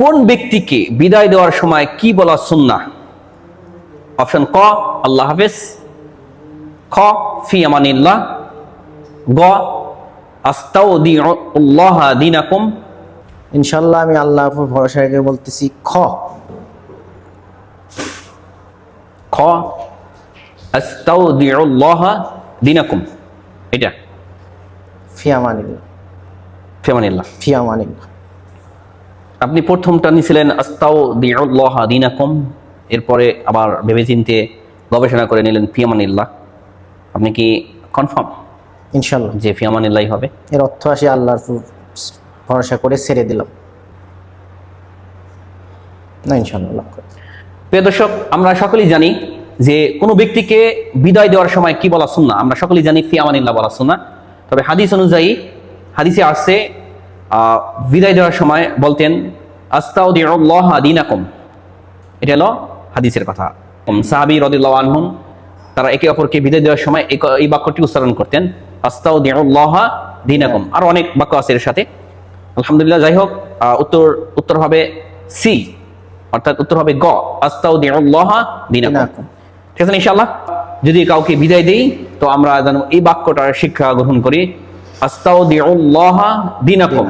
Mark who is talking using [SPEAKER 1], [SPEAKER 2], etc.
[SPEAKER 1] কোন ব্যক্তিকে বিদায় দেওয়ার সময় কি বলা সুন্নাহ? অপশন ক আল্লাহ হাফেজ, খ ফি আমানিল্লাহ, গ আস্তাউদিউল্লাহ দীনাকুম।
[SPEAKER 2] ইনশাল্লাহ আমি আল্লাহর উপর ভরসা রেখে বলতেছি খ
[SPEAKER 1] খ আস্তাউদিউল্লাহ দীনাকুম। এটা
[SPEAKER 2] ফিয়ামানিল্লাহ।
[SPEAKER 1] ফি আমানিল্লাহ।
[SPEAKER 2] ফিয়ামানিল্লাহ।
[SPEAKER 1] আপনি প্রথমটা নিছিলেন আস্তাউদিউল্লাহ দীনাকুম, এরপরে আবার ভেবেচিন্তে গবেষণা করে নিলেন ফি আমানিল্লাহ। আপনি কি কনফার্ম
[SPEAKER 2] ইনশাল্লাহ
[SPEAKER 1] যে ফি আমানিল্লাহই হবে?
[SPEAKER 2] এর অর্থ আসি আল্লাহর উপর ভরসা করে ছেড়ে দিলাম না, ইনশাল্লাহ।
[SPEAKER 1] প্রিয় দর্শক, আমরা সকলেই জানি যে কোনো ব্যক্তিকে বিদায় দেওয়ার সময় কি বলা সুন্নাহ। আমরা সকলেই জানি ফি আমানিল্লাহ বলা সুন্নাহ। তবে হাদিস অনুযায়ী, হাদিসে আসছে বিদায় দেওয়ার সময় বলতেন আস্তাউদিউল্লাহ দীনাকুম। এটা হলো হাদিসের কথা। সাহাবী রাদিয়াল্লাহু আনহুম তারা একে অপরকে বিদায় দেওয়ার সময় এই বাক্যটি উচ্চারণ করতেন, আস্তাউদিউল্লাহ দীনাকুম। আর অনেক বাক্য আছে এর সাথে। আলহামদুলিল্লাহ, যাই হোক, উত্তর হবে সি, অর্থাৎ উত্তর হবে গ, আস্তাউদিউল্লাহ দীনাকুম। ঠিক আছে ইনশাআল্লাহ? যদি কাউকে বিদায় দেই তো আমরা যেন এই বাক্যটার শিক্ষা গ্রহণ করি, আস্তাউদিউল্লাহ দীনাকুম।